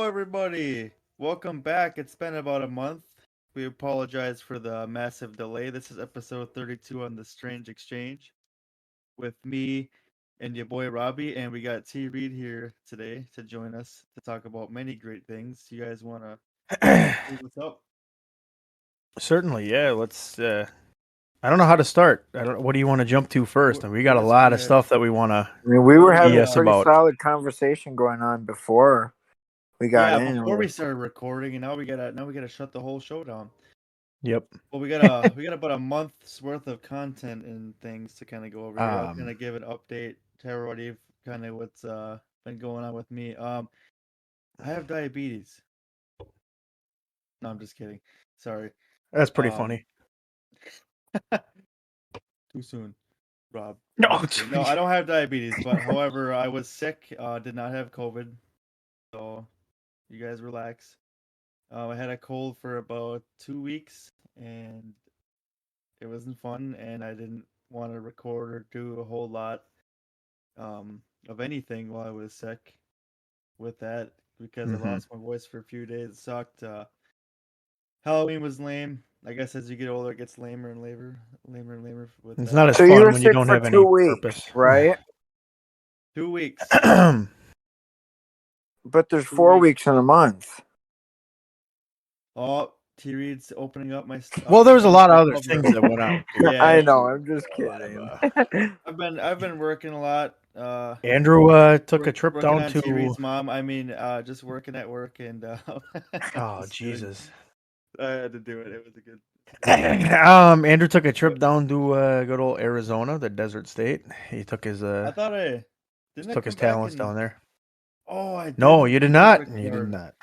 Hello, everybody. Welcome back. It's been about a month. We apologize for the massive delay. This is episode 32 on the Strange Exchange with me and your boy Robbie, and we got T-Reid here today to join us to talk about many great things. You guys want to see what's up? Certainly, yeah. Let's. I don't know how to start. I don't. What do you want to jump to first? And we got a We're just lot of gonna. stuff that we want to I mean, we were having a BS pretty about. solid conversation going on before we got in. Before we started recording, and now we gotta shut the whole show down. Yep. Well, we got about a month's worth of content and things to kind of go over here. I'll kind of give an update to everybody, kind of what's been going on with me. I have diabetes. No, I'm just kidding. Sorry. That's pretty funny. Too soon, Rob. No, No, I don't have diabetes, but however, I was sick. Did not have COVID, so you guys relax. I had a cold for about 2 weeks, and it wasn't fun, and I didn't want to record or do a whole lot of anything while I was sick with that because I lost my voice for a few days. It sucked. Halloween was lame. I guess as you get older, it gets lamer and lamer. With it's that. not as So fun you were when you sick don't for have any 2 weeks, purpose, right? 2 weeks. But there's 2 4 weeks. weeks in a month. Oh, T-Reid's opening up my stuff. Well, there was a lot of other things that went on. Yeah, I know. I'm just kidding. I've been working a lot. Andrew took a trip working down on to. T-Reid's mom. I mean, just working at work and. Oh Jesus! I had to do it. It was a good. Andrew took a trip down to good old Arizona, the desert state. He took his I thought I didn't. took his talents down there. Oh, I did. No, you did not. You did not.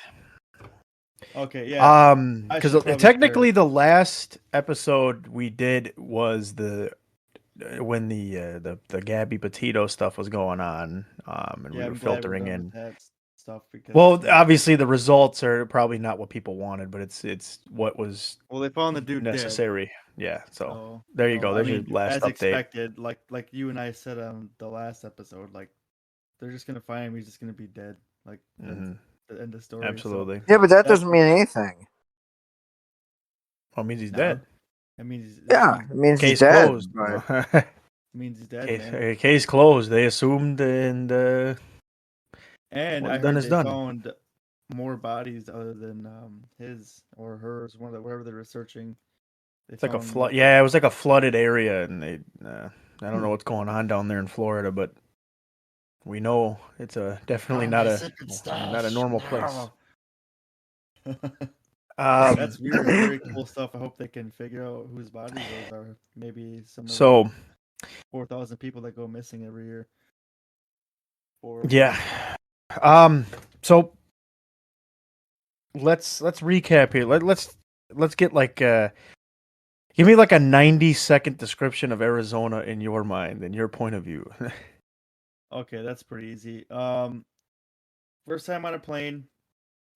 Okay, yeah. Because technically the last episode we did was when the Gabby Petito stuff was going on, and we were filtering in that stuff because obviously the results are probably not what people wanted, but it's what was they found the dude necessary. Dead. Yeah, so there you go. There's your last as update. Expected, like you and I said on the last episode, like they're just gonna find him. He's just gonna be dead. Like the end of story. Absolutely. So, yeah, but that doesn't mean anything. Well, it means he's dead. It means it means case he's dead. closed. It means he's dead. Case closed. They assumed and I heard they found more bodies other than his or hers, whatever they're researching. It's like a flood. Yeah, it was like a flooded area, and they. I don't know what's going on down there in Florida, but we know it's definitely not a normal place. That's weird. Very cool stuff. I hope they can figure out whose bodies those are. Maybe some of the 4,000 people that go missing every year. Yeah. So let's recap here. Let's get like give me like a 90-second description of Arizona in your mind, in your point of view. Okay, that's pretty easy. First time on a plane.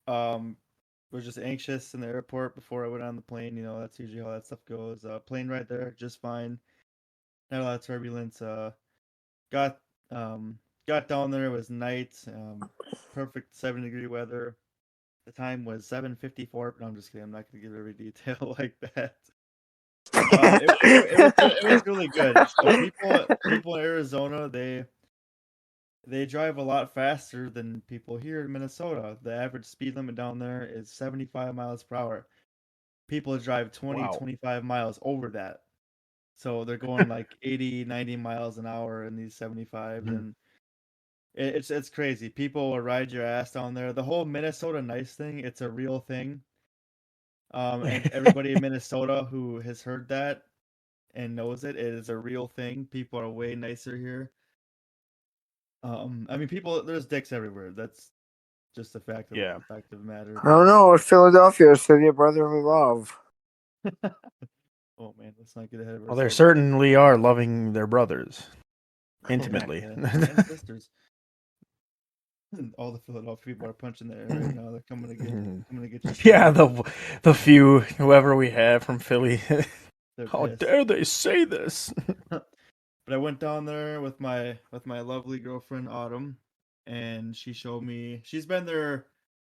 Was just anxious in the airport before I went on the plane. You know, that's usually how that stuff goes. Plane ride there, just fine. Not a lot of turbulence. Got down there. It was night. Perfect 70-degree weather. The time was 7:54. No, I'm just kidding. I'm not gonna give every detail like that. It was really good. So people in Arizona, they drive a lot faster than people here in Minnesota. The average speed limit down there is 75 miles per hour. People drive 25 miles over that. So they're going like 80, 90 miles an hour in these 75s. And it's crazy. People will ride your ass down there. The whole Minnesota nice thing, it's a real thing. And everybody in Minnesota who has heard that and knows it is a real thing. People are way nicer here. I mean, there's dicks everywhere. That's just a fact of the matter. I don't know. Philadelphia, city of brotherly love. Oh man, let's not get ahead of ourselves. Well, they certainly are loving their brothers intimately. And sisters. All the Philadelphia people are punching the air right now. They're coming to get you. Yeah, the few whoever we have from Philly. How dare they say this? But I went down there with my lovely girlfriend Autumn, and she showed me. She's been there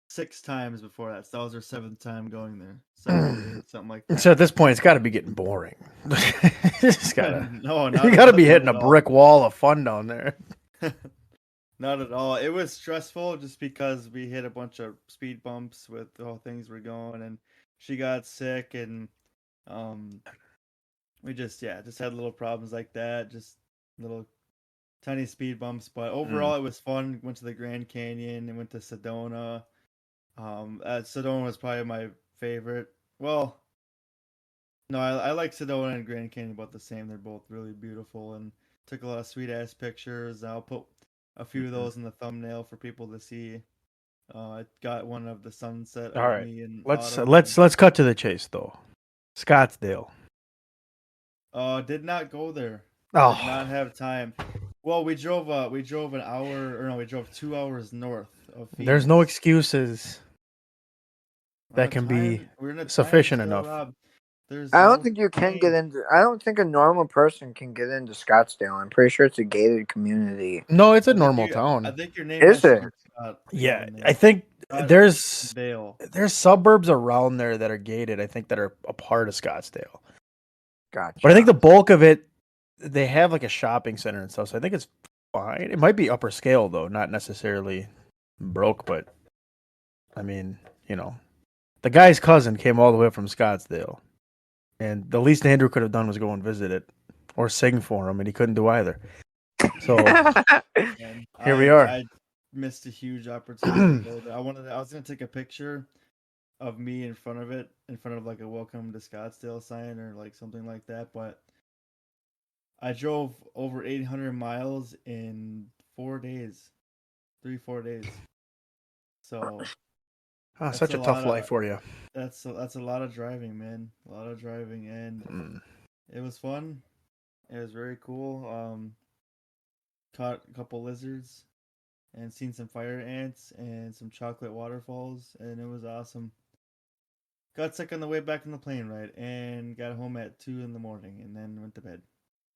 6 times before that. So that was our 7th time going there. 7 or 8, something like that. So at this point, it's got to be getting boring. It's gotta, No, you got to be hitting a brick wall of fun down there. Not at all. It was stressful just because we hit a bunch of speed bumps with how things were going, and she got sick, and we just had little problems like that, just little tiny speed bumps. But overall, it was fun. Went to the Grand Canyon and went to Sedona. Sedona was probably my favorite. Well, no, I like Sedona and Grand Canyon about the same. They're both really beautiful, and took a lot of sweet ass pictures. I'll put a few of those in the thumbnail for people to see. I got one of the sunset. All right, me in let's cut to the chase though. Scottsdale. Did not go there. Oh. Did not have time. Well, we drove an hour, or no, we drove 2 hours north of Phoenix. There's no excuses that can be sufficient enough. I don't think you can get into. I don't think a normal person can get into Scottsdale. I'm pretty sure it's a gated community. No, it's a normal town. I think your name is it? Yeah, I think there's suburbs around there that are gated. I think that are a part of Scottsdale. Gotcha. But I think the bulk of it, they have like a shopping center and stuff. So I think it's fine. It might be upper scale though, not necessarily broke. But I mean, the guy's cousin came all the way up from Scottsdale. And the least Andrew could have done was go and visit it or sing for him, and he couldn't do either. So here we are. I missed a huge opportunity to go there. I was gonna take a picture of me in front of it, in front of like a welcome to Scottsdale sign or like something like that, but I drove over 800 miles in 4 days. 3-4 days. So such a tough life for you. That's a lot of driving, man. A lot of driving, and it was fun. It was very cool. Caught a couple lizards and seen some fire ants and some chocolate waterfalls, and it was awesome. Got sick on the way back on the plane ride and got home at 2 a.m, and then went to bed.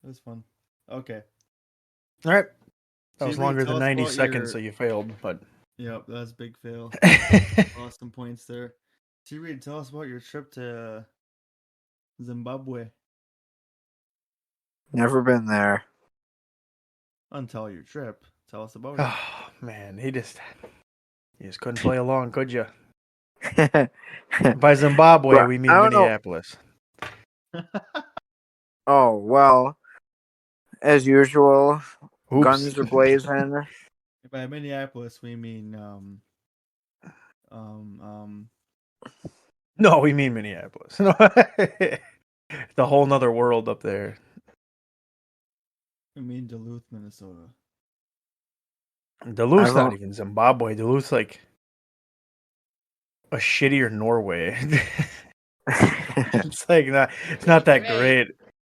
It was fun. Okay. All right. That was longer than 90 seconds, so you failed, but... Yep, that was a big fail. Lost some points there. T-Reid, tell us about your trip to Zimbabwe. Never been there. Until your trip. Tell us about it. Oh, man. You just couldn't play along, could you? By Zimbabwe, we mean Minneapolis. Oh, well, as usual, guns are blazing. By Minneapolis, we mean No, we mean Minneapolis. The whole nother world up there. We mean Duluth, Minnesota. Duluth's not even Zimbabwe. Duluth's like a shittier Norway. It's not that great.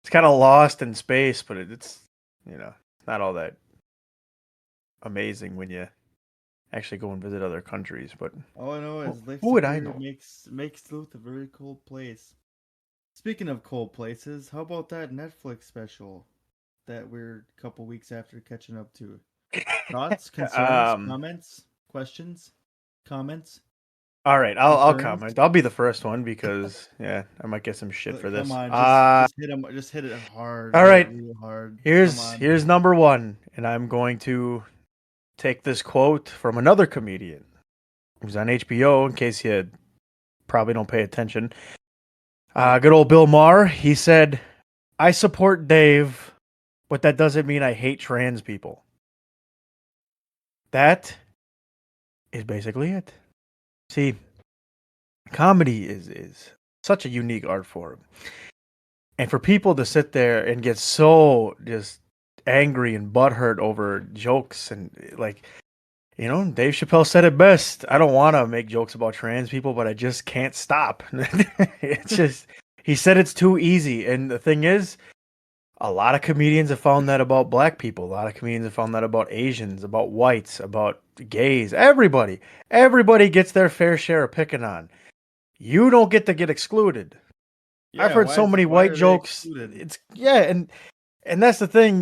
It's kind of lost in space, but it's not all that amazing when you actually go and visit other countries. But all I know is who would I know? Makes Duluth a very cold place. Speaking of cold places, how about that Netflix special that we're a couple weeks after catching up to? Thoughts, concerns, comments, questions, comments? All right, I'll comment. I'll be the first one because I might get some shit for this. Come on, just hit it hard. All right, really hard. Here's number one, and I'm going to take this quote from another comedian who's on HBO. In case you probably don't pay attention, good old Bill Maher. He said, "I support Dave, but that doesn't mean I hate trans people." That is basically it. See, comedy is such a unique art form. And for people to sit there and get so just angry and butthurt over jokes and Dave Chappelle said it best. I don't want to make jokes about trans people, but I just can't stop. It's just, he said it's too easy. And the thing is, a lot of comedians have found that about black people. A lot of comedians have found that about Asians, about whites, about gays. Everybody gets their fair share of picking on. You don't get to get excluded. I've heard so many white jokes. And that's the thing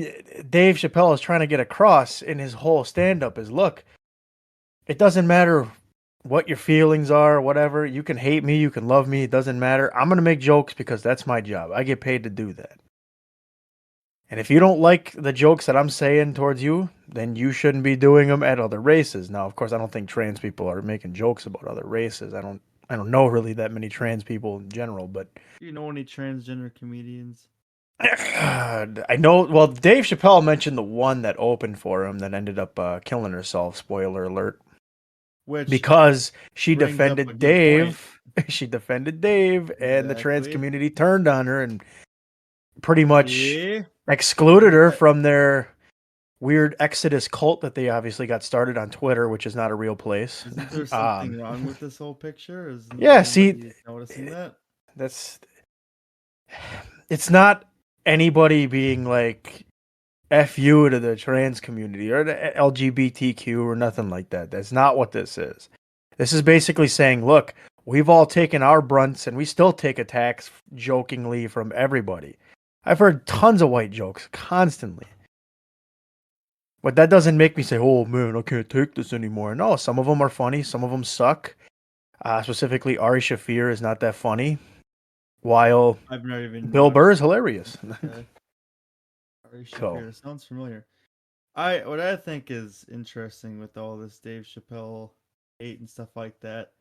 Dave Chappelle is trying to get across in his whole stand-up is, look, it doesn't matter what your feelings are, whatever. You can hate me, you can love me, it doesn't matter. I'm going to make jokes because that's my job. I get paid to do that. And if you don't like the jokes that I'm saying towards you, then you shouldn't be doing them at other races. Now, of course, I don't think trans people are making jokes about other races. I don't know really that many trans people in general, but You know any transgender comedians? I know. Well, Dave Chappelle mentioned the one that opened for him that ended up killing herself. Spoiler alert. Which Because she brings up a defended good point. Dave. She defended Dave, and the trans Exactly. community turned on her and pretty much Yeah. excluded her That- from their weird Exodus cult that they obviously got started on Twitter, which is not a real place. Isn't there something wrong with this whole picture? Isn't Yeah, see, anybody noticing that? that's it's not anybody being like F you to the trans community or the LGBTQ or nothing like that. That's not what this is. This is basically saying, look, we've all taken our brunts and we still take attacks jokingly from everybody. I've heard tons of white jokes constantly. But that doesn't make me say, oh man, I can't take this anymore. No, some of them are funny. Some of them suck. Specifically, Ari Shaffir is not that funny. While I've never even Bill watched Burr is hilarious. Okay. Ari So- Shaffir sounds familiar. What I think is interesting with all this Dave Chappelle hate and stuff like that,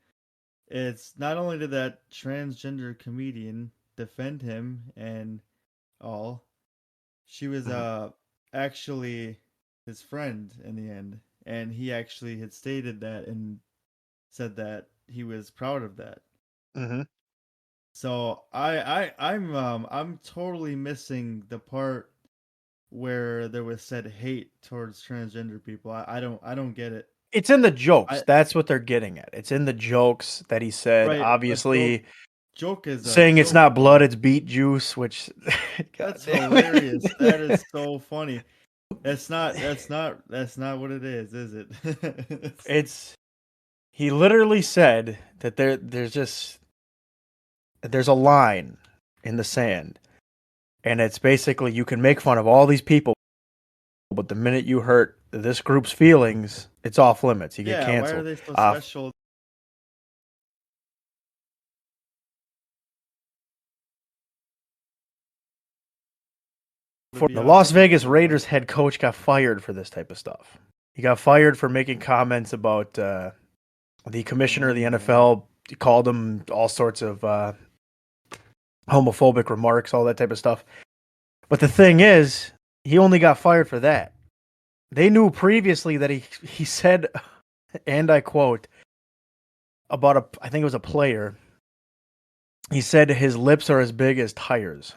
it's not only did that transgender comedian defend him and all, she was actually his friend in the end, and he actually had stated that and said that he was proud of that. Mm-hmm. So I'm totally missing the part where there was said hate towards transgender people. I don't get it. It's in the jokes. I- That's what they're getting at. It's in the jokes that he said. Right, but Obviously, joke is a saying it's joke, not though. blood, it's beat juice, which That's God damn hilarious. it. That is so funny. That's not what it is it? It's he literally said that there's a line in the sand, and it's basically you can make fun of all these people, but the minute you hurt this group's feelings, it's off limits. You get yeah, why are canceled. they so Uh, special? to be The off Las limits Vegas like that? Raiders head coach got fired for this type of stuff. He got fired for making comments about the commissioner of the Oh. NFL. He called him all sorts of homophobic remarks, all that type of stuff. But the thing is, he only got fired for that. They knew previously that he said, and I quote, about I think it was a player. He said his lips are as big as tires.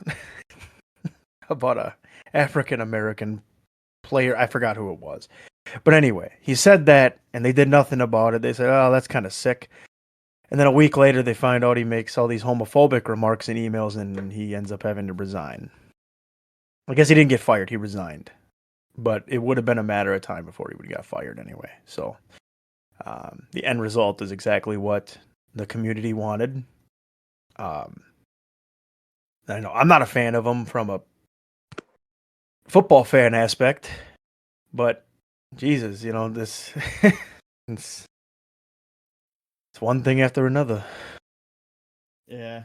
About a African American player. I forgot who it was. But anyway, he said that, and they did nothing about it. They said, oh, that's kind of sick. And then a week later, they find out he makes all these homophobic remarks in emails, and he ends up having to resign. I guess he didn't get fired. He resigned. But it would have been a matter of time before he would have got fired anyway. So the end result is exactly what the community wanted. I know I'm not a fan of him from a football fan aspect, but Jesus, this it's one thing after another. Yeah.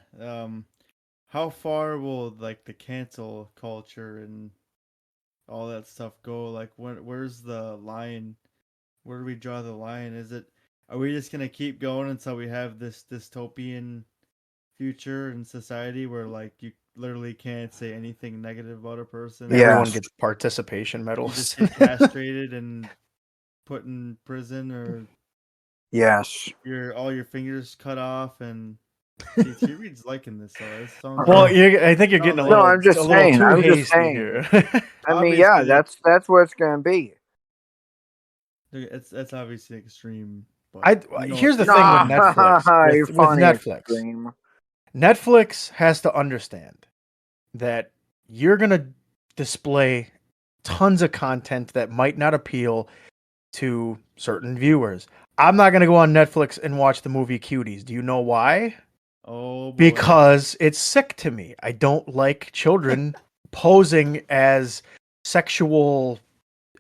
How far will like the cancel culture and all that stuff go? Like, where's the line? Where do we draw the line? Are we just gonna keep going until we have this dystopian future in society where like you literally can't say anything negative about a person? Yeah. Everyone gets participation You medals. just get castrated and put in prison, or Yes. all your fingers cut off. And see, T-Reid's liking this, so it sounds Well, like, I think you're getting a No, little, I'm just a little saying, too I'm just hasty saying. here. I mean, yeah, Obviously, that's what it's gonna be. that's obviously extreme. But Here's the it's thing Nah, with Netflix. you're With funny, Netflix, extreme. Netflix has to understand that you're gonna display tons of content that might not appeal to certain viewers. I'm not gonna go on Netflix and watch the movie Cuties. Do you know why? Oh boy. Because it's sick to me. I don't like children posing as sexual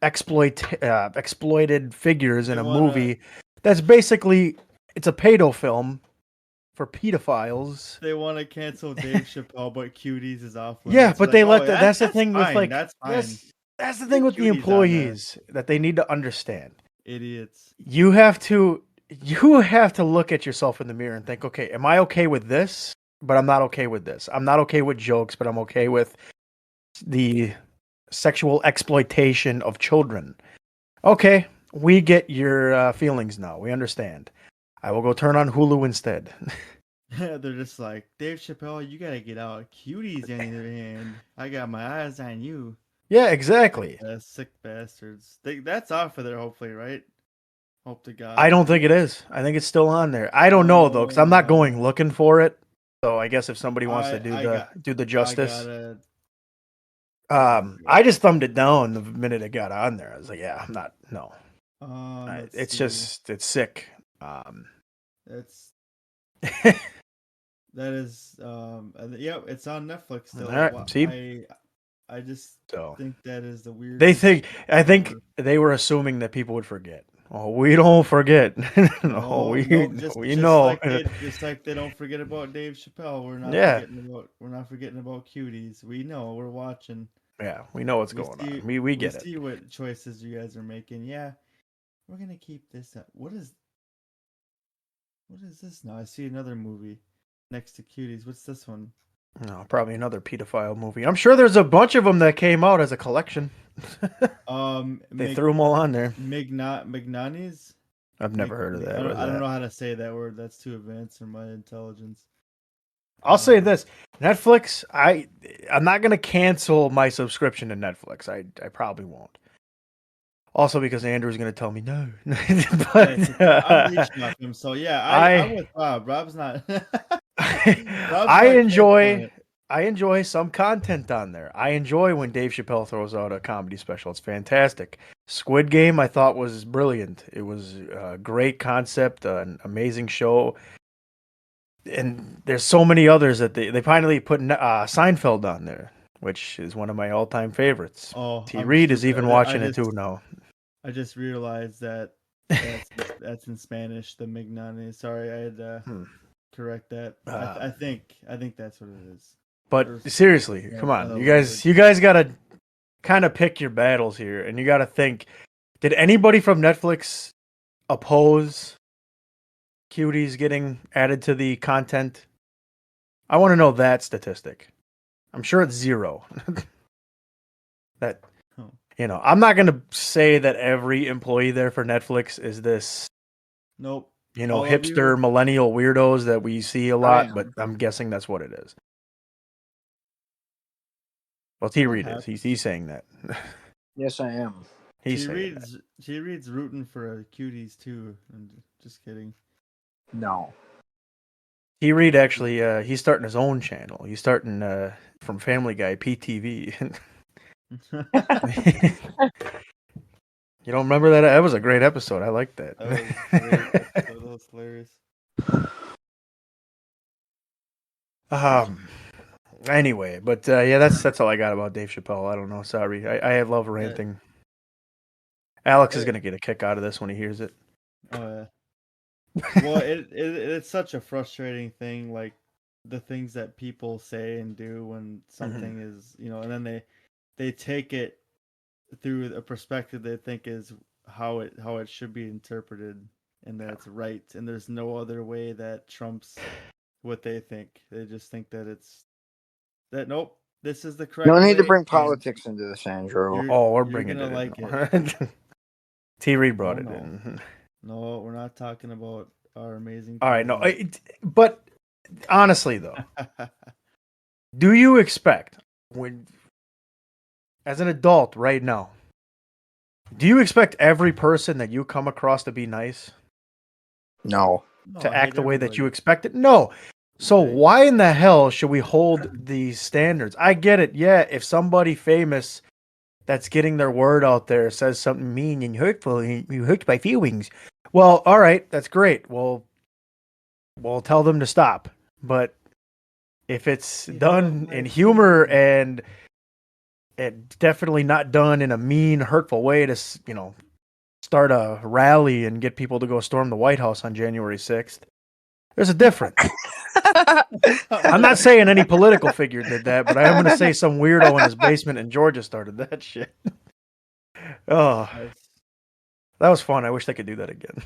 exploited figures in They a wanna- movie that's basically it's a pedo film for pedophiles. They want to cancel Dave Chappelle, but Cuties is off Yeah, limits. but Like, they oh, let that's the thing with fine. like That's fine. that's the Get thing with the Cuties on there. employees that they need to understand. Idiots. You have to look at yourself in the mirror and think, okay, am I okay with this? But I'm not okay with this. I'm not okay with jokes, but I'm okay with the sexual exploitation of children. Okay, we get your feelings now. We understand. I will go turn on Hulu instead. They're just like, Dave Chappelle, you gotta get out. Cuties, on the other hand, I got my eyes on you. Yeah, exactly. Sick bastards. That's off of there, hopefully, right? Hope to God. I don't think it is. I think it's still on there. I don't know though, because I'm not going looking for it. So I guess if somebody wants to do the justice, I just thumbed it down the minute it got on there. I was like, yeah, I'm not. No, it's sick. That's that is yeah, it's on Netflix still. All right, see? I just think that is the weird. I think they were assuming that people would forget. Oh, we don't forget. We know. Just like they don't forget about Dave Chappelle. We're not forgetting about Cuties. We know. We're watching. Yeah, we know what's going on. We get it. See what choices you guys are making. Yeah, we're gonna keep this up. What is this now? I see another movie next to Cuties. What's this one? No, probably another pedophile movie. I'm sure there's a bunch of them that came out as a collection. They threw them all on there. Mignani's? I've never heard of that. I don't know how to say that word. That's too advanced for my intelligence. I'll say this: Netflix. I'm not gonna cancel my subscription to Netflix. I probably won't. Also, because Andrew's gonna tell me no. But I'm reaching off him, so yeah, I'm with Rob. Rob's not. I enjoy some content on there. I enjoy when Dave Chappelle throws out a comedy special. It's fantastic. Squid Game, I thought, was brilliant. It was a great concept, an amazing show. And there's so many others that they finally put Seinfeld on there, which is one of my all-time favorites. Oh, T-Reid is even watching it too now. I just realized that's in Spanish, the Mignani. Sorry, I had to correct that. I think that's what it is. But seriously, come on, you guys gotta kind of pick your battles here, and you gotta think: did anybody from Netflix oppose Cuties getting added to the content? I want to know that statistic. I'm sure it's 0. I'm not gonna say that every employee there for Netflix is this. Nope. Hipster millennial weirdos that we see a lot, but I'm guessing that's what it is. Well, T-Reid is. He's saying that. Yes, I am. T-Reid's rooting for Cuties too. I'm just kidding. No. T-Reid actually, he's starting his own channel. He's starting from Family Guy, PTV. You don't remember that? That was a great episode. I liked that. That was a great episode. That was hilarious. Anyway, but yeah, that's all I got about Dave Chappelle. I don't know. Sorry, I love ranting. Alex is gonna get a kick out of this when he hears it. Oh yeah. Well, it's such a frustrating thing, like the things that people say and do when something is, and then they take it through a perspective they think is how it should be interpreted, and that's right, and there's no other way that trumps what they think. They just think that nope, this is the correct. No need to bring politics into this, Andrew. We're bringing it like in. T-Reid brought it in. No, we're not talking about our amazing. All right, no, but honestly though, do you expect as an adult right now, do you expect every person that you come across to be nice? No. To act the way that you expect it? No. So why in the hell should we hold these standards? I get it. Yeah, if somebody famous that's getting their word out there says something mean and hurtful, you hurt my feelings. Well, all right, that's great. We'll tell them to stop. But if it's done in humor and definitely not done in a mean, hurtful way to, start a rally and get people to go storm the White House on January 6th. There's a difference. I'm not saying any political figure did that, but I am going to say some weirdo in his basement in Georgia started that shit. Oh, Nice. that was fun. I wish they could do that again.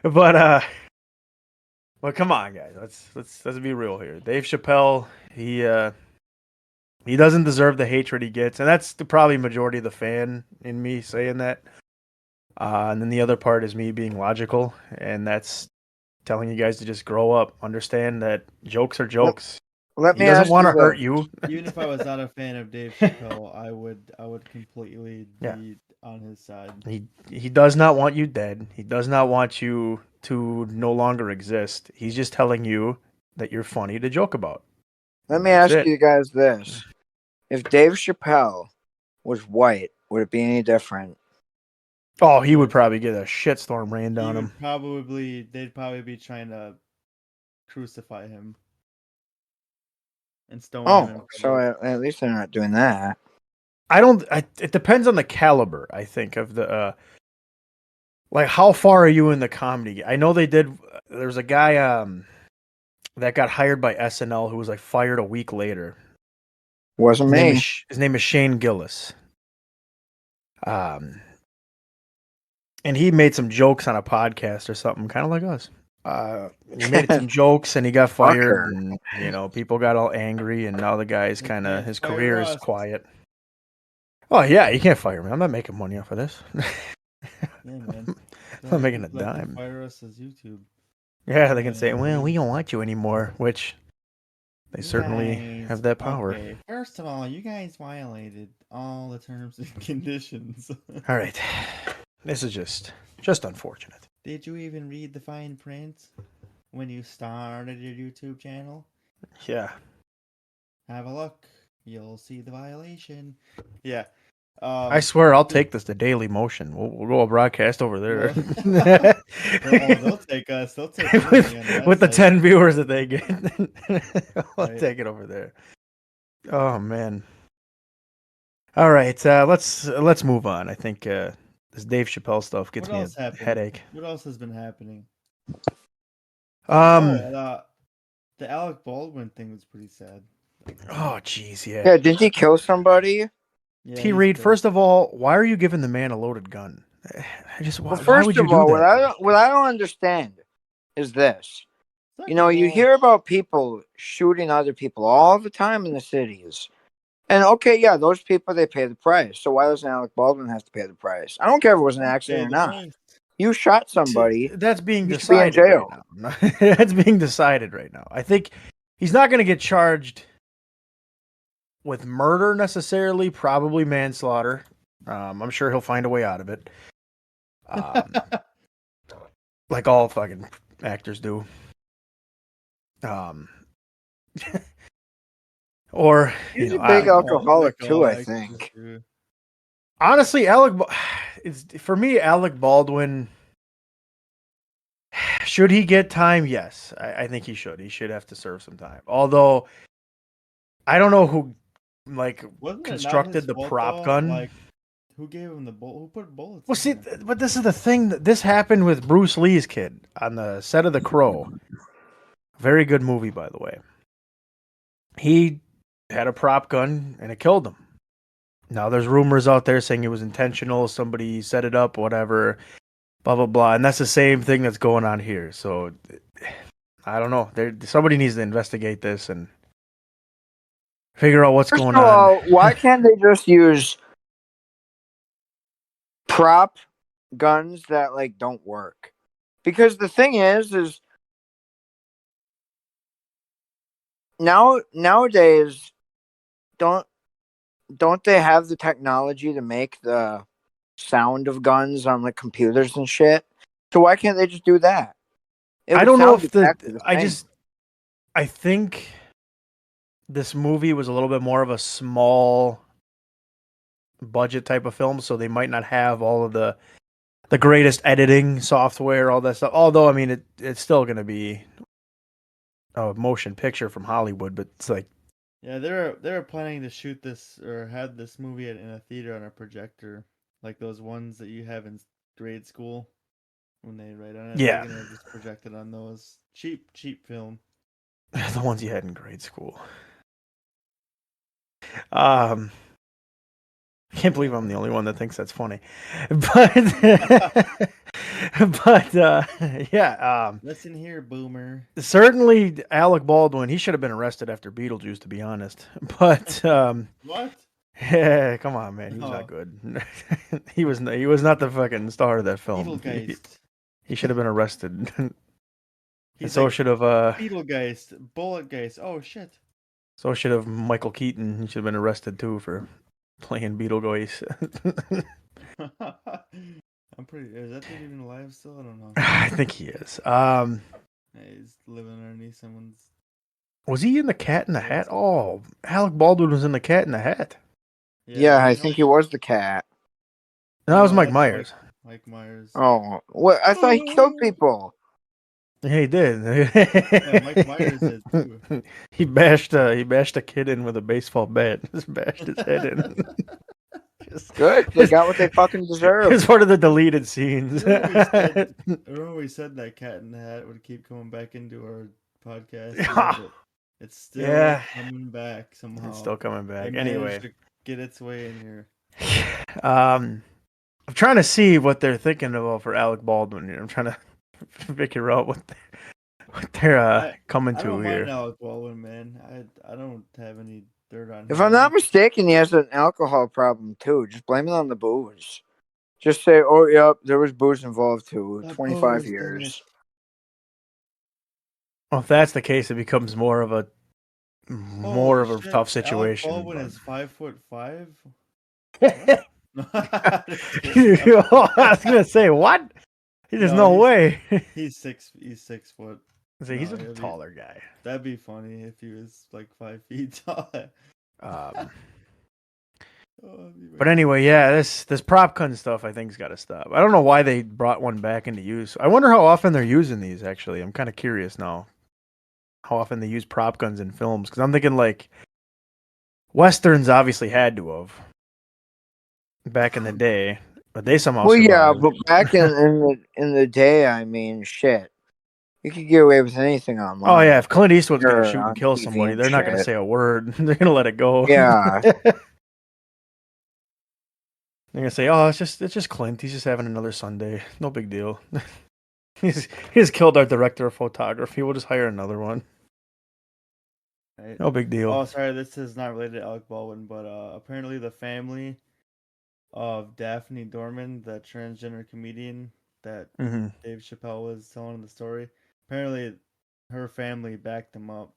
but come on, guys. Let's be real here. Dave Chappelle, he doesn't deserve the hatred he gets, and that's the probably majority of the fan in me saying that. And then the other part is me being logical, and that's telling you guys to just grow up, understand that jokes are jokes. Let He me doesn't ask want you to hurt this. you. Even if I was not a fan of Dave Chappelle, I would completely Yeah. be on his side. He does not want you dead. He does not want you to no longer exist. He's just telling you that you're funny to joke about. Let me That's ask it. you guys this: if Dave Chappelle was white, would it be any different? Oh, he would probably get a shitstorm rained He on him. would they'd probably be trying to crucify him and stone him in Oh, so public. at least they're not doing that. It depends on the caliber, I think, of the like how far are you in the comedy? I know they did. There's a guy that got hired by SNL who was like fired a week later. Wasn't me. His name is Shane Gillis. And he made some jokes on a podcast or something, kind of like us. He made some jokes and he got fired, Fucker. and people got all angry, and now the guy's You kind of can't his fire career is us. quiet. Oh yeah, you can't fire me. I'm not making money off of this. Yeah, man. I'm not making a People that can dime. fire us as YouTube. Yeah, they can say, And "Well, we don't want you anymore," which they certainly guys, have that power. Okay, first of all, you guys violated all the terms and conditions. All right, this is just unfortunate. Did you even read the fine print when you started your YouTube channel? Yeah. Have a look. You'll see the violation. Yeah. I swear I'll take this to Daily Motion. We'll go broadcast over there. They'll take us. They'll take anything on with the that 10 viewers that they get. I'll Right. take it over there. Oh man. All right, let's move on. I think this Dave Chappelle stuff gets What me else a happened? headache. What else has been happening? Um. The Alec Baldwin thing was pretty sad. Oh, jeez, yeah. Yeah, did he kill somebody? Yeah, T-Reid, he's first of all, why are you giving the man a loaded gun? Well, Why first would you of do all, that? what I don't understand is this. Second You know, of you all, hear about people shooting other people all the time in the cities. And okay, yeah, those people, they pay the price. So why doesn't Alec Baldwin have to pay the price? I don't care if it was an pay accident or the not. price. You shot somebody. That's being You should be in decided right jail. now. That's being decided right now. I think he's not going to get charged with murder necessarily, probably manslaughter. I'm sure he'll find a way out of it. Like all fucking actors do. Or He's a big alcoholic too, I actors think. do. honestly, for me, Alec Baldwin. Should he get time? Yes, I think he should. He should have to serve some time. Although, I don't know who Wasn't it not constructed his the fault, prop though? gun. Like, who gave him the bullet? Who put bullets? Well, in see, there? but this is the thing. This happened with Bruce Lee's kid on the set of The Crow. Very good movie, by the way. He had a prop gun and it killed him. Now, there's rumors out there saying it was intentional. Somebody set it up, whatever, blah, blah, blah. And that's the same thing that's going on here. So, I don't know. Somebody needs to investigate this and figure out what's First going of on. all, why can't they just use prop guns that like don't work? Because the thing is nowadays don't they have the technology to make the sound of guns on like computers and shit? So why can't they just do that? It I would don't know sound if exactly the same. I think this movie was a little bit more of a small budget type of film, so they might not have all of the greatest editing software, all that stuff. Although, I mean, it's still going to be a motion picture from Hollywood, but it's like, Yeah, they were planning to shoot this or had this movie in a theater on a projector like those ones that you have in grade school when they write on it. Yeah. They're gonna just project it on those cheap film. The ones you had in grade school. I can't believe I'm the only one that thinks that's funny, but yeah. Listen here, boomer. Certainly, Alec Baldwin. He should have been arrested after Beetlejuice, to be honest. But What? yeah, come on, man, he was Oh. not good. He was not the fucking star of that film. Beetlegeist. He should have been arrested. And He's so like, should have Beetlegeist, Bulletgeist. Oh shit. so should have Michael Keaton. He should have been arrested too for playing Beetlejuice. I'm pretty. Is that dude even alive still? I don't know. I think he is. Yeah, he's living underneath someone's. Was he in the Cat in the Hat? Oh, Alec Baldwin was in the Cat in the Hat. Yeah, I you think he was the cat. No, that was No, Mike that's Myers. Mike Myers. Oh, what? I thought he killed people. Yeah, he did. Yeah, Mike Myers did too. He bashed a kid in with a baseball bat. Just bashed his head in. Good. They got what they fucking deserve. It's one of the deleted scenes. Remember we said that Cat in the Hat would keep coming back into our podcast. Yeah. It's still coming back somehow. It's still coming back. They Anyway, managed to get its way in here. I'm trying to see what they're thinking about for Alec Baldwin here. I'm trying to figure out what they're coming I to don't here. mind Alec Baldwin, man. I don't have any dirt on him. If I'm not mistaken, he has an alcohol problem too. Just blame it on the booze. Just say, "Oh, yep, there was booze involved too." 25 years. Well, if that's the case, it becomes more of a tough situation. Alec Baldwin is 5'5". I was gonna say what? There's no way. He's 6 foot. So he's a taller guy. That'd be funny if he was like 5 feet tall. But anyway, yeah, this prop gun stuff I think's got to stop. I don't know why they brought one back into use. I wonder how often they're using these. Actually, I'm kind of curious now. How often they use prop guns in films? Because I'm thinking like westerns obviously had to have back in the day, but they somehow. Well, yeah, survived. but back in the day, I mean, shit, you could get away with anything online. Oh yeah, if Clint Eastwood's gonna Or shoot and on kill TV somebody, and they're not gonna shit. say a word. They're gonna let it go. Yeah. They're gonna say, "Oh, it's just Clint. He's just having another Sunday. No big deal. he's killed our director of photography. We'll just hire another one. Right. No big deal." Oh, sorry, this is not related to Alec Baldwin, but apparently the family of Daphne Dorman, the transgender comedian that Dave Chappelle was telling the story, apparently her family backed him up.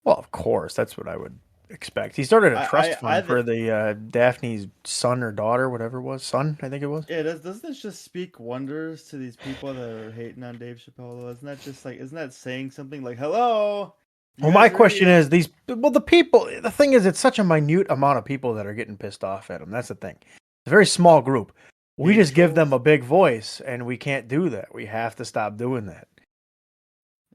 Well, of course, that's what I would expect. He started a trust fund for the Daphne's son or daughter, whatever it was. Son, I think it was. Yeah, doesn't this just speak wonders to these people that are hating on Dave Chappelle? Isn't that saying something like, hello? Well, my question is the thing is, it's such a minute amount of people that are getting pissed off at him. That's the thing. It's a very small group. We just give them a big voice, and we can't do that. We have to stop doing that.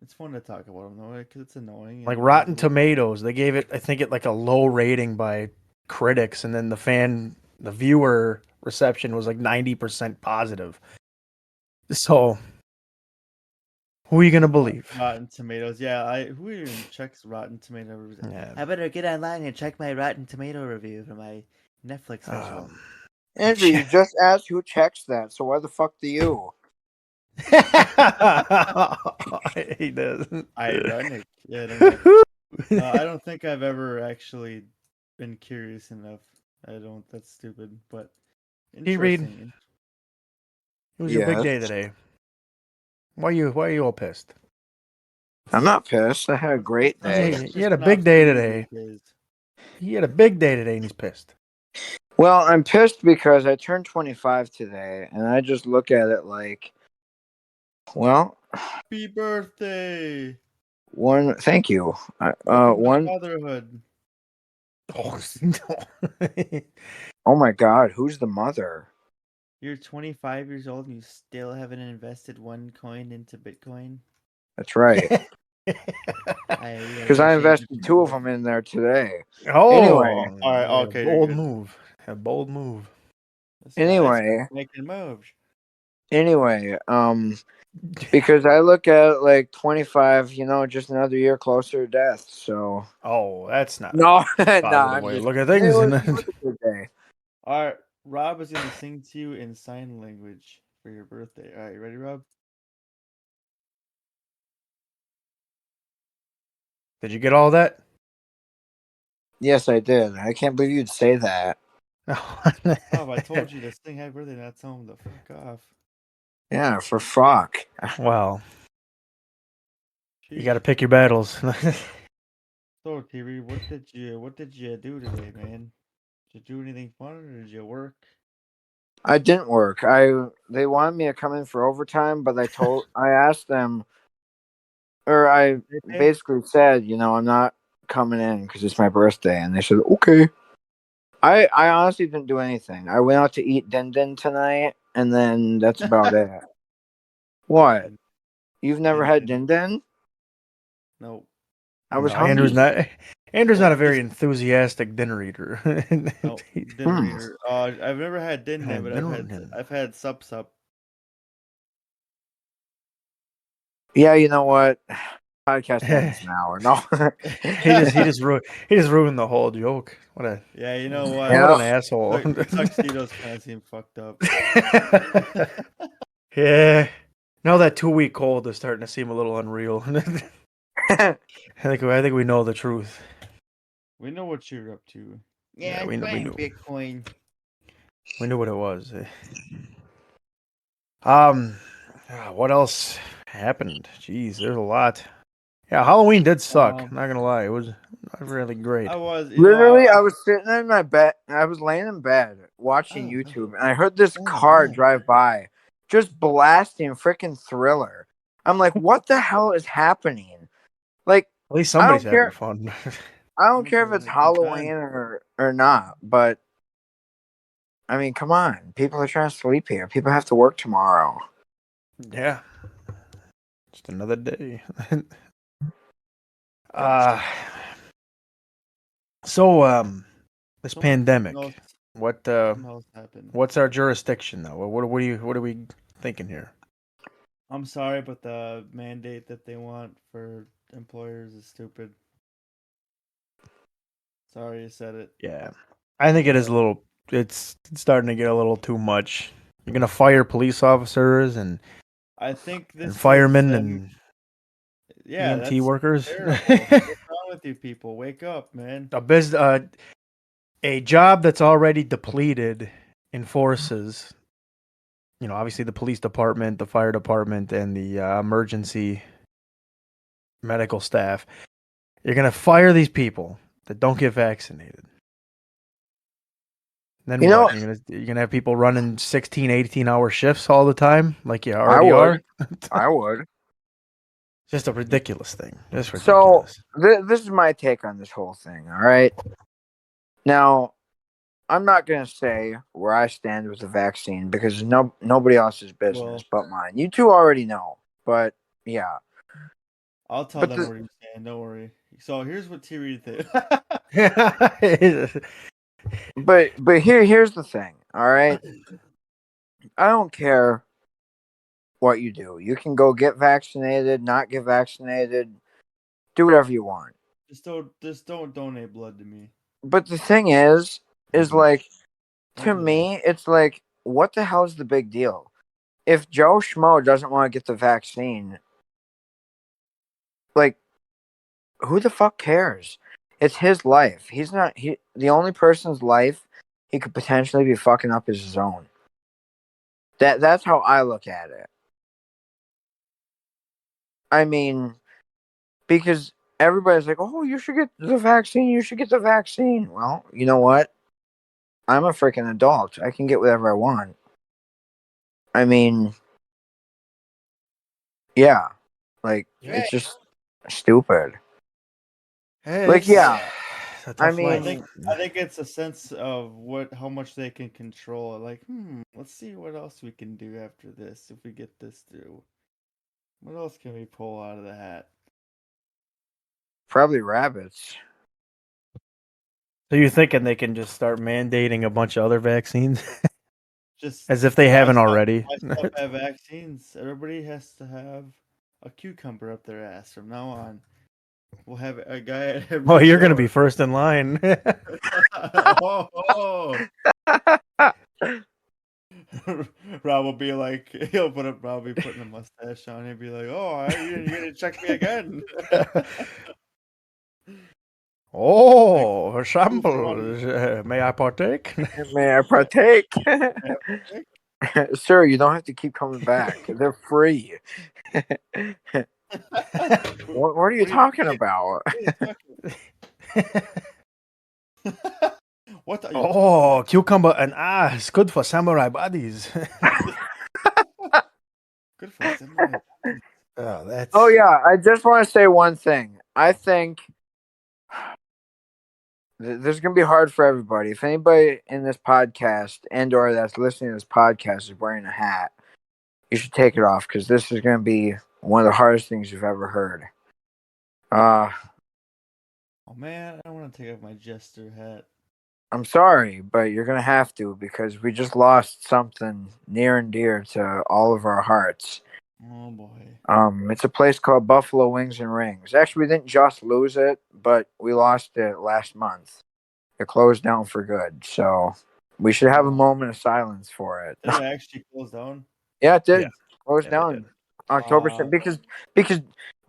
It's fun to talk about them, though, because it's annoying. Like Rotten Tomatoes, they gave it, I think, like a low rating by critics, and then the viewer reception was like 90% positive. So, who are you gonna believe? Rotten Tomatoes, yeah. Who even checks Rotten Tomatoes? Yeah. I better get online and check my Rotten Tomato review for my Netflix special. Andrew, you just asked who checks that, so why the fuck do you? He does. Ironic. Yeah, I don't think I've ever actually been curious enough. That's stupid, but T-Reid, interesting. it was your big day today. Why are you all pissed? I'm not pissed. I had a great day. He had a big day today. He had a big day today, and he's pissed. Well, I'm pissed because I turned 25 today, and I just look at it like, well, happy birthday. Thank you. Fatherhood. Oh, no. Oh my God, who's the mother? You're 25 years old and you still haven't invested one coin into Bitcoin? That's right. Because I invested 2 of them in there today. Oh, anyway, all right, okay. Bold move. A bold move. That's right. Anyway, Making moves. because I look at like 25, just another year closer to death. So Oh, that's not no, a nah, positive I'm way to just look at kidding. things. It was a good day. All right, Rob is gonna sing to you in sign language for your birthday. All right, you ready, Rob? Did you get all that? Yes, I did. I can't believe you'd say that. Rob, I told you to sing happy birthday, not tell him to fuck off. Yeah, for fuck. Well, you got to Sheesh. pick your battles. So, T-Reid, what did you do today, man? Did you do anything fun or did you work? I didn't work. They wanted me to come in for overtime, but I asked them, or I Did they pay? basically said, I'm not coming in because it's my birthday, and they said okay. I honestly didn't do anything. I went out to eat din din tonight, and then that's about it. What? Din- You've never din- had din. din din? No, I was No, Andrew's hungry. not. Andrew's not a nope. very enthusiastic dinner eater. No, He- dinner eater. I've never had din din, had but dinner. I've had sup. Yeah, you know what? Podcast ends now. No. he just ruined the whole joke. Yeah, you know what? What Yeah. an asshole. The tuxedos kind of seem fucked up. Yeah. Now that 2 week cold is starting to seem a little unreal. I think we know the truth. We know what you're up to. Yeah, I'm we playing knew Bitcoin. what it was. What else happened? Jeez, there's a lot. Yeah, Halloween did suck. I'm not gonna lie, it was not really great. I was, Literally, I was sitting in my bed. I was laying in bed watching Oh, YouTube, and I heard this car drive by, just blasting freaking Thriller. I'm like, what the hell is happening? Like, At least I somebody's don't having care. fun. I don't someone's care if having it's a good time. Halloween or not, but I mean, come on. People are trying to sleep here. People have to work tomorrow. Yeah, just another day. uh, this Something pandemic. else, What something else happened. what's our jurisdiction though? What are we thinking here? I'm sorry, but the mandate that they want for employers is stupid. Sorry, you said it. Yeah, I think it is a little. It's starting to get a little too much. You're gonna fire police officers I think and this is firemen them. and Yeah, EMT that's workers. terrible. What's wrong with you people? Wake up, man. A job that's already depleted in forces. Obviously the police department, the fire department, and the emergency medical staff. You're gonna fire these people that don't get vaccinated. Then You know, what? You're gonna have people running 16, 18-hour shifts all the time, like you I already would. are. I would. Just a ridiculous thing. Just So, ridiculous. this is my take on this whole thing, all right? Now, I'm not going to say where I stand with the vaccine because nobody else's business Well, but mine. You two already know, but yeah. I'll tell But them where you stand. Don't worry. So here's what T-Reid thinks. here's the thing, all right? I don't care what you do. You can go get vaccinated, not get vaccinated, do whatever you want. just don't donate blood to me. But the thing is like Don't to do that. me, it's like, what the hell is the big deal? If Joe Schmo doesn't want to get the vaccine, like, who the fuck cares? It's his life. The only person's life he could potentially be fucking up is his own. That's how I look at it. I mean, because everybody's like, "Oh, you should get the vaccine. You should get the vaccine." Well, you know what? I'm a freaking adult. I can get whatever I want. I mean, yeah, like it's just stupid. Like, yeah, It's a I tough I mean, life. think I think it's a sense of how much they can control. Like, let's see what else we can do after this if we get this through. What else can we pull out of the hat? probably rabbits. So you're thinking they can just start mandating a bunch of other vaccines? Just As if they why haven't stop, already. why stop at vaccines? Everybody has to have a cucumber up their ass from now on. We'll have a guy at every Oh, you're going to be store. first in line. Oh. Rob will be like, he'll probably putting a mustache on. He'll be like, "Oh, you're gonna check me again." Oh, Like, 2 for shambles. May I partake? May I partake? $1. Sir, you don't have to keep coming back. They're free. What are you talking about? What are you Oh, cucumber and it's good for samurai bodies. Good for samurai. Oh, that's. Oh yeah, I just want to say one thing. I think this is gonna be hard for everybody. If anybody in this podcast and/or that's listening to this podcast is wearing a hat, you should take it off because this is gonna be one of the hardest things you've ever heard. Oh man, I don't want to take off my jester hat. I'm sorry, but you're gonna have to because we just lost something near and dear to all of our hearts. Oh boy. It's a place called Buffalo Wings and Rings. Actually, we didn't just lose it, but we lost it last month. It closed down for good, so we should have a moment of silence for it. Did it actually close down? Yeah, it did. Yeah. Closed Yeah, they down did. October 7th because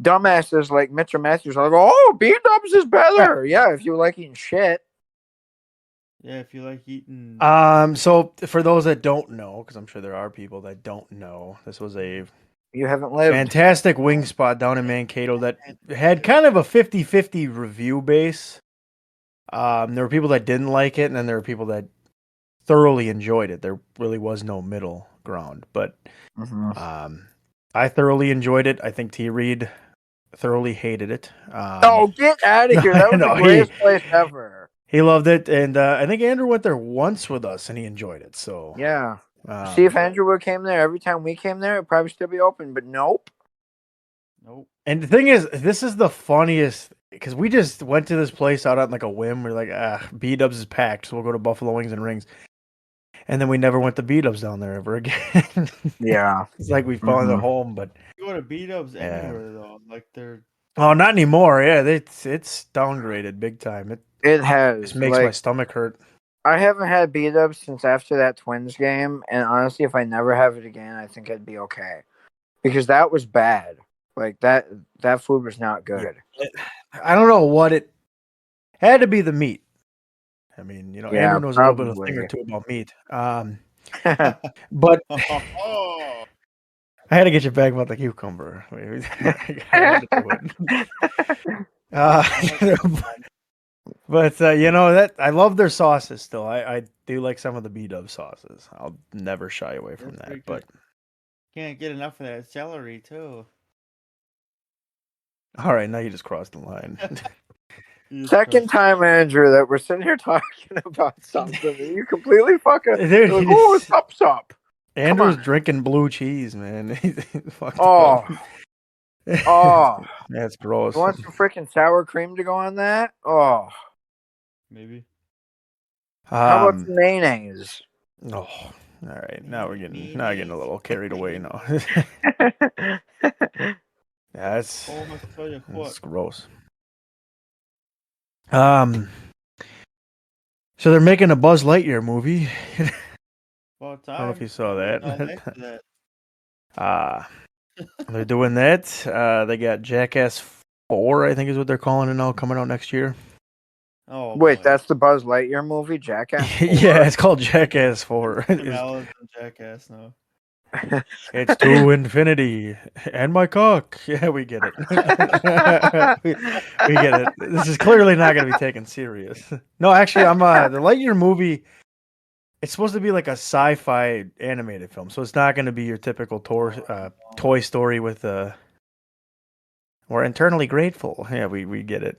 dumbasses like Mitchell Matthews are like, oh, B Dubs is better. Yeah, if you like eating shit. Yeah, if you like eating. So for those that don't know, because I'm sure there are people that don't know, this was a You haven't lived. fantastic wing spot down in Mankato that had kind of a 50-50 review base. There were people that didn't like it, and then there were people that thoroughly enjoyed it. There really was no middle ground, but I thoroughly enjoyed it. I think T-Reid thoroughly hated it. Oh, get out of here! That was the greatest place ever. He loved it, and I think Andrew went there once with us, and he enjoyed it. So yeah, see if Andrew would came there every time we came there, it'd probably still be open. But nope. And the thing is, this is the funniest because we just went to this place out on like a whim. We're like, B-Dubs is packed, so we'll go to Buffalo Wings and Rings. And then we never went to B-Dubs down there ever again. Yeah. It's like we found a home, but You go to B-Dubs anywhere though. Like they're not anymore. Yeah, it's downgraded big time. It has. It makes my stomach hurt. I haven't had B-Dubs since after that Twins game, and honestly, if I never have it again, I think I'd be okay. Because that was bad. Like that food was not good. I don't know what it had to be the meat. I mean, Andrew knows a little bit of a thing or two about meat. But I had to get you back about the cucumber. But that I love their sauces still. I do like some of the B-Dub sauces. I'll never shy away from that. But can't get enough of that celery too. All right, now you just crossed the line. Second time, Andrew, that we're sitting here talking about something and you completely fucking like, it's up. Andrew's drinking blue cheese, man. He's fucked up. Oh, that's gross. You want some freaking sour cream to go on that? Oh, maybe. How about some mayonnaise? Oh, all right. Now we're getting a little carried away now. That's gross. So they're making a Buzz Lightyear movie. I don't know if you saw that. They're doing that. They got Jackass 4, I think is what they're calling it now, coming out next year. Oh, wait, that's the Buzz Lightyear movie, Jackass 4? Yeah, it's called Jackass 4. Jackass now. It's to infinity and my cock. Yeah, we get it. we get it. This is clearly not going to be taken serious. No, actually, the Lightyear movie. It's supposed to be like a sci-fi animated film, so it's not going to be your typical Toy Story with we're internally grateful. Yeah, we get it.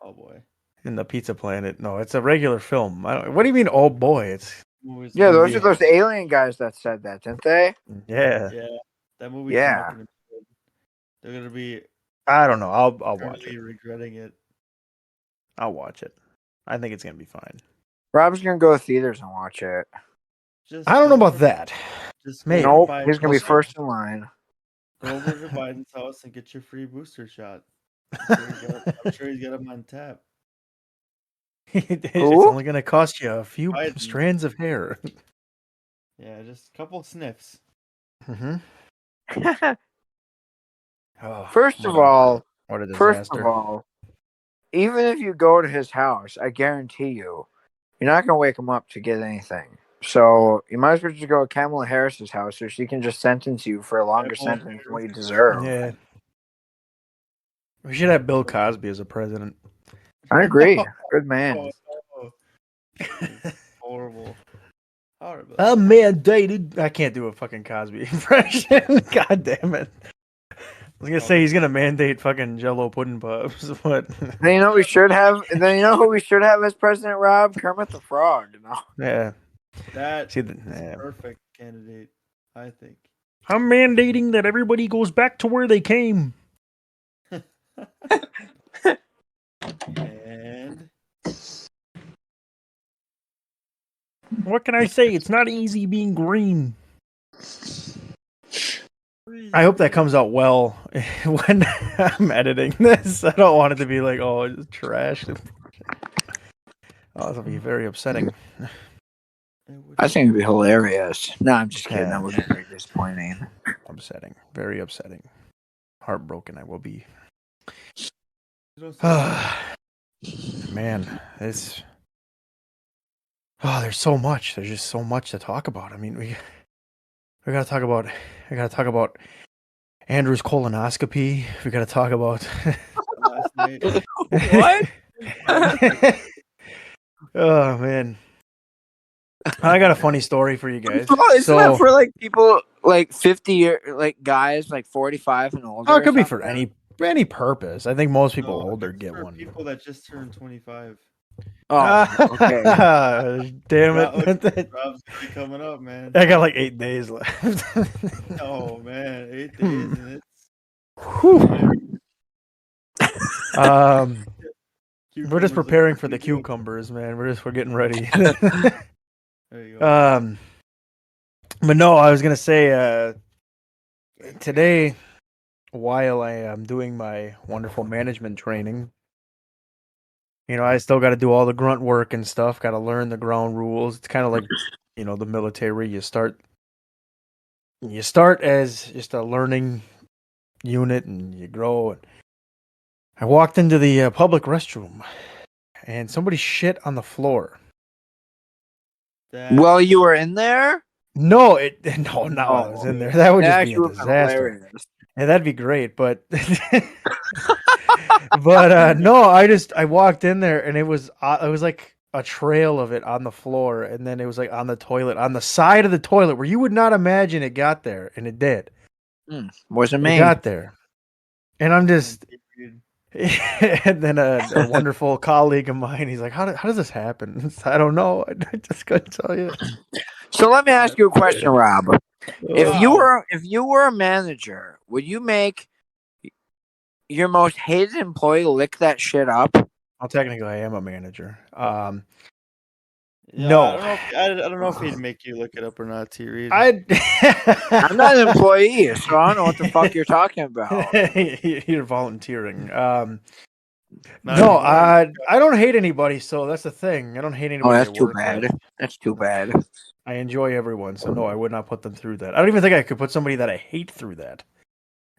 Oh boy. In the Pizza Planet. No, it's a regular film. What do you mean, oh boy? It's those are those alien guys that said that, didn't they? Yeah. Yeah. That movie. Yeah. They're gonna be. I don't know. I'll watch it. Regretting it. I'll watch it. I think it's gonna be fine. Rob's gonna go to theaters and watch it. Just I don't know go about over- that. Just Maybe. go over Nope, to he's gonna be Biden's first in line. Go over to Biden's house and get your free booster shot. I'm sure he's got them on tap. It's Who? only gonna cost you a few Biden. strands of hair. Yeah, just a couple sniffs. Mm-hmm. Oh, First of all, what a disaster. even if you go to his house, I guarantee you're not gonna wake him up to get anything. So you might as well just go to Kamala Harris's house, so she can just sentence you for a longer Kamala sentence than what you Harris. deserve. Yeah. We should have Bill Cosby as a president. I agree. Good man. Oh, it's horrible. Horrible. I'm mandated. I can't do a fucking Cosby impression. God damn it. I was gonna say he's gonna mandate fucking Jello pudding puffs, but Then you know we should have. Then you know who we should have as president, Rob? Kermit the Frog. You know. yeah. That See, is a perfect candidate, I think. I'm mandating that everybody goes back to where they came. And What can I say? It's not easy being green. I hope that comes out well when I'm editing this. I don't want it to be like, oh, it's trash. Oh, that'll be very upsetting. I think it'd be hilarious. No, I'm just kidding. Yeah. That would be very disappointing. Upsetting. Very upsetting. Heartbroken I will be. Man, it's... Oh, there's so much. There's just so much to talk about. I mean, we gotta talk about Andrew's colonoscopy. We gotta talk about last night. What? Oh man. I got a funny story for you guys. Isn't that for like people like 50 year like guys like 45 and older? Oh, it could be for any purpose. I think most people older it's get for one. People that just turned 25. Oh, okay. Damn Rob's it. gonna be coming up, man. I got like 8 days left. Oh man, 8 days and it's Whew. We're just cucumbers preparing are for the pretty good. cucumbers, man. We're getting ready. There you go. But no, I was gonna say today, while I am doing my wonderful management training, you know, I still got to do all the grunt work and stuff. Got to learn the ground rules. It's kind of like, you know, the military. You start as just a learning unit, and you grow. I walked into the public restroom, and somebody shit on the floor. Well, you were in there? No, no, I was in there. That would just be a disaster. Yeah, that'd be great, but no, I walked in there and it was like a trail of it on the floor, and then it was like on the toilet, on the side of the toilet where you would not imagine it got there, and it did. Wasn't me. It got there, and I'm just. And then a wonderful colleague of mine, he's like, how does this happen? I don't know. I just couldn't tell you. So let me ask you a question, Rob. If you were a manager, would you make your most hated employee lick that shit up? Well, technically, I am a manager. Yeah, no, I don't know if he'd make you look it up or not, T-Reid. I'm not an employee, so I don't know what the fuck you're talking about. You're volunteering. No, I don't hate anybody, so that's the thing. I don't hate anybody. Oh, that's too bad. That's too bad. I enjoy everyone, so no, I would not put them through that. I don't even think I could put somebody that I hate through that.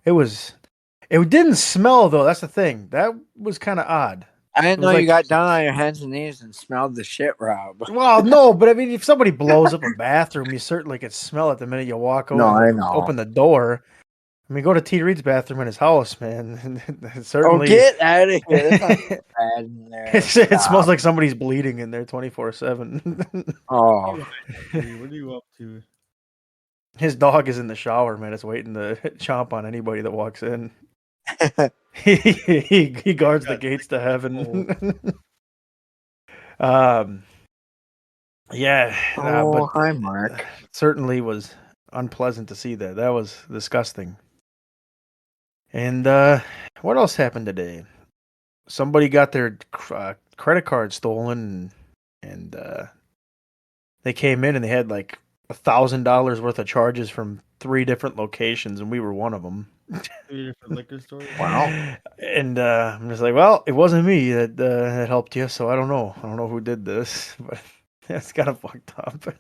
It didn't smell though. That's the thing. That was kind of odd. I didn't know you got down on your hands and knees and smelled the shit, Rob. Well, no, but I mean, if somebody blows up a bathroom, you certainly could smell it the minute you walk over. No, I know. Open the door. I mean, go to T-Reid's bathroom in his house, man. Certainly. Oh, get out of here! It's not so bad in there. It smells like somebody's bleeding in there 24/7. Oh, what are you up to? His dog is in the shower, man. It's waiting to chomp on anybody that walks in. He guards the gates to heaven. Yeah. but hi, Mark. Mark. It certainly was unpleasant to see that. That was disgusting. And what else happened today? Somebody got their credit card stolen, and they came in and they had like $1,000 worth of charges from 3 different locations, and we were one of them. 3 different liquor stores. Wow. And I'm just like, well, it wasn't me that helped you, so I don't know. I don't know who did this, but that's kind of fucked up.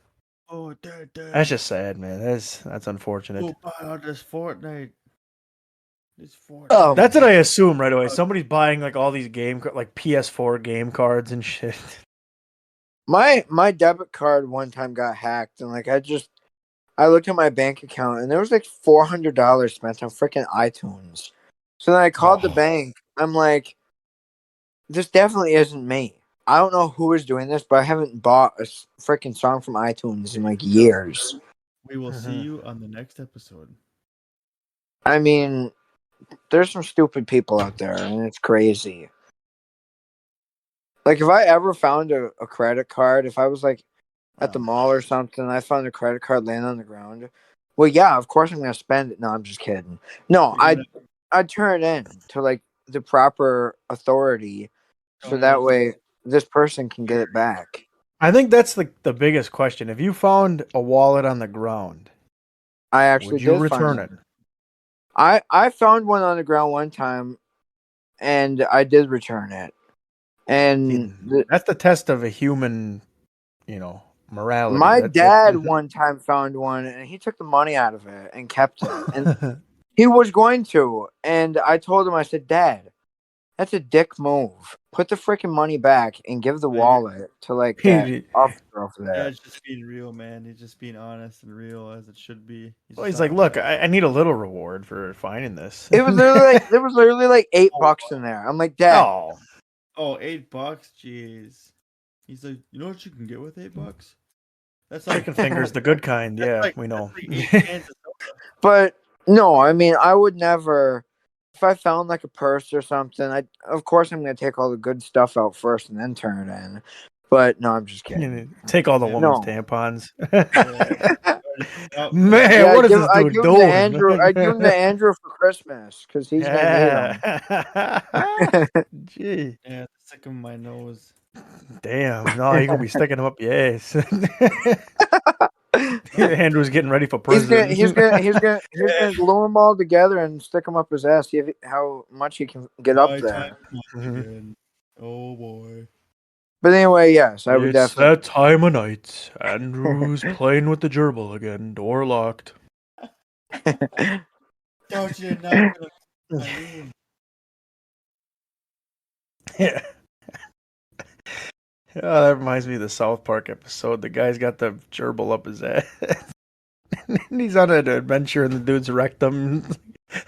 Oh, Dad. That's just sad, man. That's unfortunate. Oh, buy out this Fortnite. This Fortnite. Oh, That's what I assume right away. Somebody's buying like all these like PS4 game cards and shit. My debit card one time got hacked, and like I looked at my bank account, and there was like $400 spent on freaking iTunes. So then I called the bank. I'm like, this definitely isn't me. I don't know who is doing this, but I haven't bought a freaking song from iTunes in like years. We will see you on the next episode. I mean, there's some stupid people out there, and it's crazy. Like, if I ever found a credit card, if I was like at the mall or something, I found a credit card laying on the ground. Well, yeah, of course I'm gonna spend it. No, I'm just kidding. No, I'd turn it in to like the proper authority, so that way this person can get it back. I think that's the biggest question. If you found a wallet on the ground, I actually would you did return find it? I found one on the ground one time, and I did return it. And That's the test of a human, morality. my dad one time found one, and he took the money out of it and kept it. And he was going to, and I told him, I said, Dad, that's a dick move. Put the freaking money back and give the wallet to like that officer over there. Dad's just being real, man. He's just being honest and real as it should be. He's like, look, I need a little reward for finding this. It was literally like there was literally like $8 in there. I'm like, Dad. Oh, $8? Jeez. He's like, you know what you can get with $8? That's like chicken fingers, the good kind. Yeah, we know. But no, I mean, I would never. If I found like a purse or something, of course I'm gonna take all the good stuff out first and then turn it in. But no, I'm just kidding. Take all the woman's tampons. Man, yeah, what is this dude doing? I give him to Andrew for Christmas because he's gonna need them. Gee. Yeah, stick him in my nose. Damn, no, you're gonna be sticking him up your ass. Andrew's getting ready for prison. He's gonna glue them all together and stick them up his ass. See how much he can get up there. Oh boy. But anyway, yes, I would definitely. It's that time of night. Andrew's playing with the gerbil again. Door locked. Don't you know? Yeah. Oh, that reminds me of the South Park episode. The guy's got the gerbil up his ass. And he's on an adventure and the dude's wrecked him.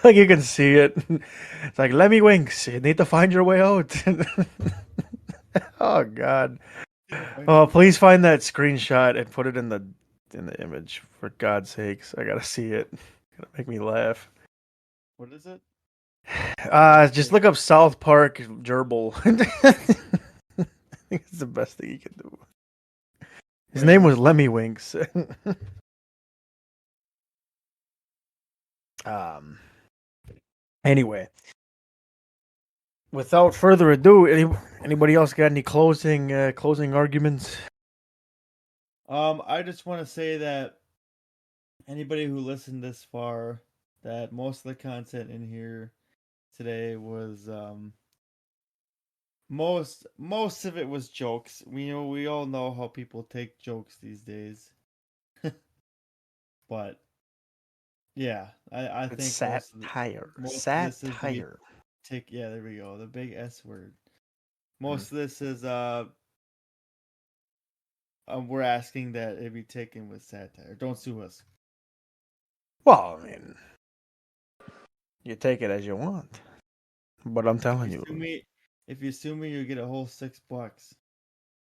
Like you can see it. It's like, Lemmy Winks, you need to find your way out. Oh God. Oh, please find that screenshot and put it in the image. For God's sakes. I gotta see it. Gonna make me laugh. What is it? Just look up South Park gerbil. I think it's the best thing you can do. His name was Lemmy Winks. Anyway, without further ado, anybody else got any closing arguments? I just want to say that anybody who listened this far, that most of the content in here today was most of it was jokes. We all know how people take jokes these days. But yeah, I think satire. Satire. Yeah, there we go. The big S word. Most of this is we're asking that it be taken with satire. Don't sue us. Well, I mean, you take it as you want. But I'm telling you. If you sue me, you get a whole $6.